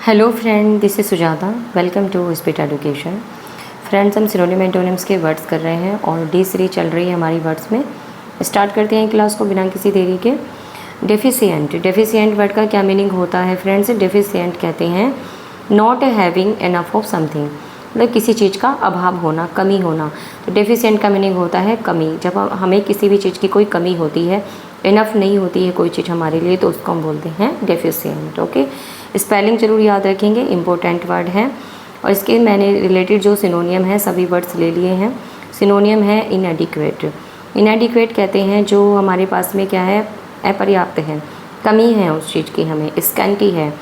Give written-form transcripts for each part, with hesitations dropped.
Hello friend, this is Sujata. Welcome to speed education. Friends, हम synonym antonyms के words कर रहे हैं और डे सीरीज चल रही है हमारी वर्ड्स में। स्टार्ट करते हैं क्लास को बिना किसी देरी के। डेफिशिएंट वर्ड का क्या मीनिंग होता है फ्रेंड्स? डेफिशिएंट कहते हैं not having enough of something, मतलब किसी चीज़ का अभाव होना, कमी होना। तो डेफिशिएंट का मीनिंग होता है कमी। जब हमें किसी भी चीज़ की कोई कमी होती है, इनफ नहीं होती है कोई चीज़ हमारे लिए, तो उसको हम बोलते हैं डेफिशिएंट। ओके, स्पेलिंग जरूर याद रखेंगे, इंपॉर्टेंट वर्ड है। और इसके मैंने रिलेटेड जो सिनोनियम है सभी वर्ड्स ले लिए हैं। सिनोनियम है इनएडिक्वेट। इनएडिक्वेट कहते हैं जो हमारे पास में क्या है, अपर्याप्त है, कमी है उस चीज़ की, हमें स्कैंटी है,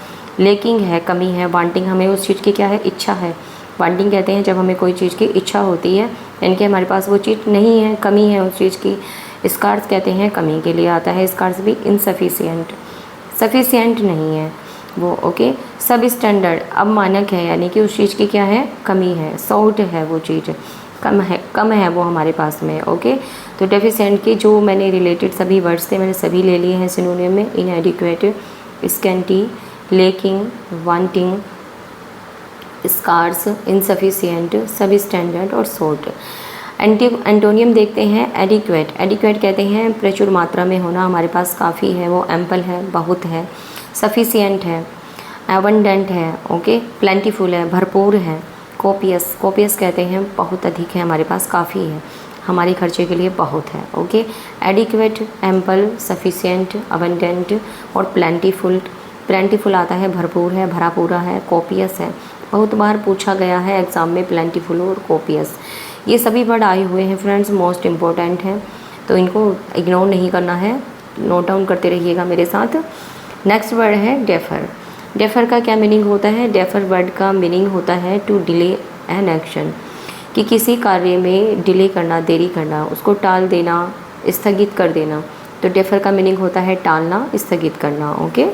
लेकिंग है, कमी है। वांटिंग, हमें उस चीज़ की क्या है, इच्छा है। वांटिंग कहते हैं जब हमें कोई चीज़ की इच्छा होती है, यानी कि हमारे पास वो चीज़ नहीं है, कमी है उस चीज़ की। स्कार्स कहते हैं कमी के लिए आता है। स्कार्स भी इनसफिशिएंट, सफिशिएंट नहीं है वो। ओके, सब स्टैंडर्ड, अब मानक है, यानी कि उस चीज़ की क्या है, कमी है, शॉर्ट है वो चीज़, कम है वो हमारे पास में। ओके, तो डेफिशिएंट के जो मैंने रिलेटेड सभी वर्ड्स थे मैंने सभी ले लिए हैं सिनोनियम में। Inadequate, scanty, lacking, wanting, scarce, insufficient, substandard और शॉर्ट। एंटोनियम देखते हैं एडिक्वेट। एडिक्वेट कहते हैं प्रचुर मात्रा में होना, हमारे पास काफ़ी है, वो एम्पल है, बहुत है। सफिशिएंट है, एबंडेंट है, ओके, प्लेंटीफुल है, भरपूर है। कोपियस, कोपियस कहते हैं बहुत अधिक है, हमारे पास काफ़ी है, हमारे खर्चे के लिए बहुत है। Okay, adequate, ample, sufficient, abundant और प्लेंटीफुल। प्लेंटीफुल आता है भरपूर है, भरा पूरा है। कोपियस है, बहुत बार पूछा गया है एग्ज़ाम में, प्लेंटीफुल और कोपियस। ये सभी वर्ड आए हुए हैं फ्रेंड्स, मोस्ट इम्पोर्टेंट हैं, तो इनको इग्नोर नहीं करना है, नोट डाउन करते रहिएगा मेरे साथ। नेक्स्ट वर्ड है डेफर। डेफर का क्या मीनिंग होता है? डेफर वर्ड का मीनिंग होता है टू डिले एन एक्शन, कि किसी कार्य में डिले करना, देरी करना, उसको टाल देना, स्थगित कर देना। तो डेफर का मीनिंग होता है टालना, स्थगित करना। ओके,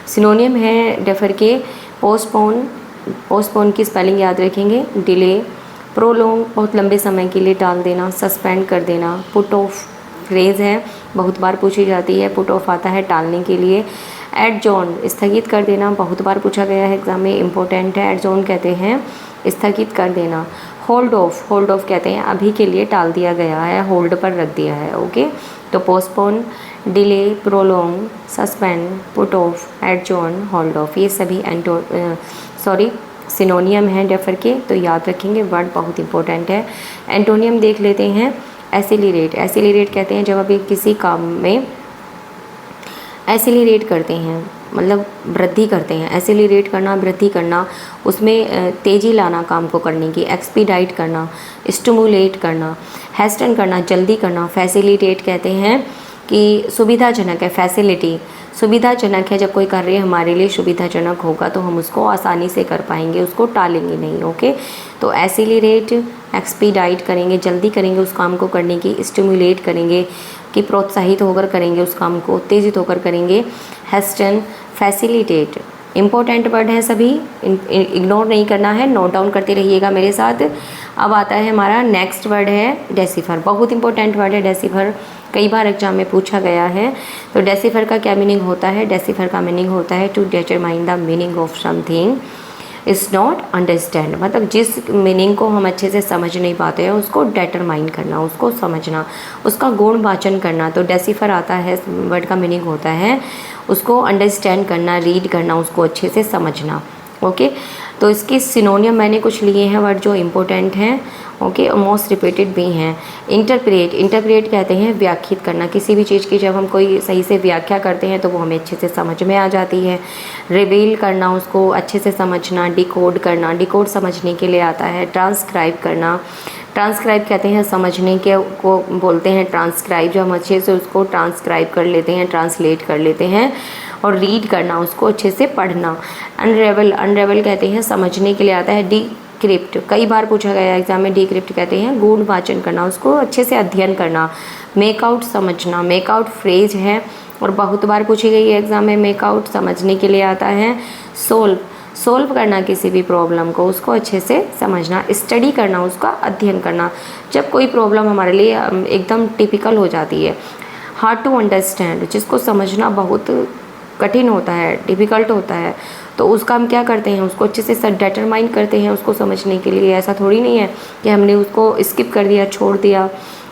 सिनोनियम है डेफर के पोस्टपोन। पोस्टपोन की स्पेलिंग याद रखेंगे, डिले। प्रोलोंग, बहुत लंबे समय के लिए टाल देना, सस्पेंड कर देना। पुट ऑफ फ्रेज़ है, बहुत बार पूछी जाती है, पुट ऑफ आता है टालने के लिए। एडजॉर्न, स्थगित कर देना, बहुत बार पूछा गया है एग्जाम में, इंपॉर्टेंट है। एडजॉर्न कहते हैं स्थगित कर देना। होल्ड ऑफ, होल्ड ऑफ कहते हैं अभी के लिए टाल दिया गया है, होल्ड पर रख दिया है। ओके, तो postpone, delay, prolong, suspend, put off, adjourn, hold of, ये सभी सिनोनियम हैं डेफर के, तो याद रखेंगे, वर्ड बहुत इंपॉर्टेंट है। एंटोनियम देख लेते हैं। एसिलिरेट। एसिलिरेट कहते हैं जब अभी किसी काम में एसिलिरेट करते हैं, मतलब वृद्धि करते हैं। एसिलिरेट करना, वृद्धि करना, उसमें तेज़ी लाना काम को करने की, एक्सपीडाइट करना, स्टिमुलेट करना, हैस्टन करना, जल्दी करना। फैसिलिटेट कहते हैं कि सुविधाजनक है, फैसिलिटी सुविधाजनक है, जब कोई कार्य हमारे लिए सुविधाजनक होगा तो हम उसको आसानी से कर पाएंगे, उसको टालेंगे नहीं। ओके, तो एसिलिरेट, एक्सपीडाइट करेंगे, जल्दी करेंगे उस काम को करने की। स्टिमुलेट करेंगे कि प्रोत्साहित होकर करेंगे उस काम को, उत्तेजित होकर करेंगे। हेस्टन, फैसिलिटेट, इंपॉर्टेंट वर्ड है सभी, इग्नोर नहीं करना है, नोट डाउन करते रहिएगा मेरे साथ। अब आता है हमारा नेक्स्ट वर्ड है डेसिफर। बहुत इंपॉर्टेंट वर्ड है डेसिफर, कई बार एग्जाम में पूछा गया है। तो डेसिफर का क्या मीनिंग होता है? डेसिफर का मीनिंग होता है to determine the meaning of something is not understand, मतलब जिस मीनिंग को हम अच्छे से समझ नहीं पाते हैं उसको डिटरमाइन करना, उसको समझना, उसका गुण वाचन करना। तो डेसिफर आता है, वर्ड का मीनिंग होता है उसको अंडरस्टैंड करना, रीड करना, उसको अच्छे से समझना। ओके, तो इसके सिनोनियम मैंने कुछ लिए हैं वर्ड जो इम्पोर्टेंट हैं, ओके, मोस्ट रिपीटेड भी हैं। इंटरप्रेट। इंटरप्रेट कहते हैं व्याख्यात करना, किसी भी चीज़ की जब हम कोई सही से व्याख्या करते हैं तो वो हमें अच्छे से समझ में आ जाती है। रिवील करना, उसको अच्छे से समझना। डिकोड करना, डिकोड समझने के लिए आता है। ट्रांसक्राइब करना, ट्रांसक्राइब कहते हैं समझने के को बोलते हैं ट्रांसक्राइब, जब हम अच्छे से उसको ट्रांसक्राइब कर लेते हैं, ट्रांसलेट कर लेते हैं। और रीड करना, उसको अच्छे से पढ़ना। अनरेवल, अनरेवल कहते हैं समझने के लिए आता है। डिक्रिप्ट, कई बार पूछा गया एग्जाम में, डिक्रिप्ट कहते हैं गुण वाचन करना, उसको अच्छे से अध्ययन करना। मेकआउट, समझना, मेकआउट फ्रेज है और बहुत बार पूछी गई है एग्जाम में, मेकआउट समझने के लिए आता है। सोल्व, सोल्व करना किसी भी प्रॉब्लम को, उसको अच्छे से समझना। स्टडी करना, उसका अध्ययन करना, जब कोई प्रॉब्लम हमारे लिए एकदम टिपिकल हो जाती है। हार्ड टू अंडरस्टैंड, जिसको समझना बहुत कठिन होता है, डिफ़िकल्ट होता है, तो उसका हम क्या करते हैं, उसको अच्छे से डिटरमाइन करते हैं उसको समझने के लिए। ऐसा थोड़ी नहीं है कि हमने उसको स्किप कर दिया, छोड़ दिया।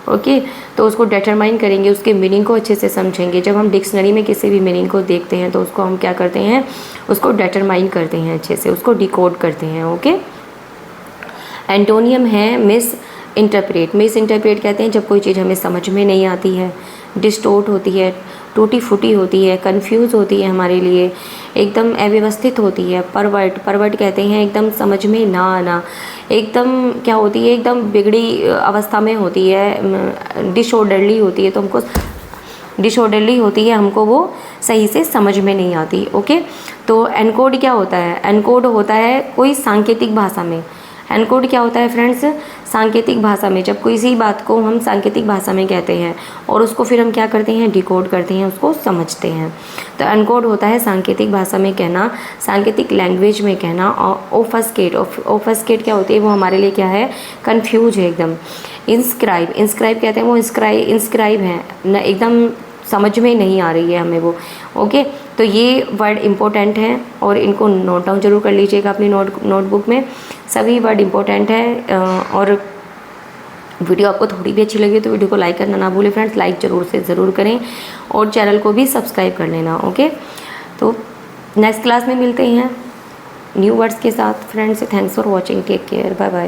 ओके, तो उसको डिटरमाइन करेंगे, उसके मीनिंग को अच्छे से समझेंगे। जब हम डिक्शनरी में किसी भी मीनिंग को देखते हैं तो उसको हम क्या करते हैं, उसको डिटरमाइन करते हैं, अच्छे से उसको डिकोड करते हैं। ओके, एंटोनियम है मिस इंटरप्रेट। मिस इंटरप्रेट कहते हैं जब कोई चीज़ हमें समझ में नहीं आती है, डिस्टोर्ट होती है, टूटी फूटी होती है, कंफ्यूज होती है, हमारे लिए एकदम अव्यवस्थित होती है। परवर्ट, परवर्ट कहते हैं एकदम समझ में ना आना, एकदम क्या होती है, एकदम बिगड़ी अवस्था में होती है, डिसऑर्डरली होती है, तो हमको डिसऑर्डरली होती है, हमको वो सही से समझ में नहीं आती। ओके, तो एनकोड क्या होता है, एनकोड होता है कोई सांकेतिक भाषा में। एनकोड क्या होता है फ्रेंड्स, सांकेतिक भाषा में। जब किसी बात को हम सांकेतिक भाषा में कहते हैं और उसको फिर हम क्या करते हैं, डिकोड करते हैं, उसको समझते हैं। तो एनकोड होता है सांकेतिक भाषा में कहना, सांकेतिक लैंग्वेज में कहना। और ओफस्केट, ओफस्केट क्या होती है, वो हमारे लिए क्या है, कन्फ्यूज है एकदम। इंस्क्राइब, इंस्क्राइब कहते हैं वो इंस्क्राइब है न, एकदम समझ में नहीं आ रही है हमें वो। ओके, तो ये वर्ड इम्पोर्टेंट हैं और इनको नोट डाउन जरूर कर लीजिएगा अपनी नोटबुक में। सभी वर्ड इम्पोर्टेंट है। और वीडियो आपको थोड़ी भी अच्छी लगी तो वीडियो को लाइक करना ना भूलें फ्रेंड्स, लाइक ज़रूर करें और चैनल को भी सब्सक्राइब कर लेना। ओके, तो नेक्स्ट क्लास में मिलते हैं न्यू वर्ड्स के साथ friends. Thanks for watching, take care, bye bye.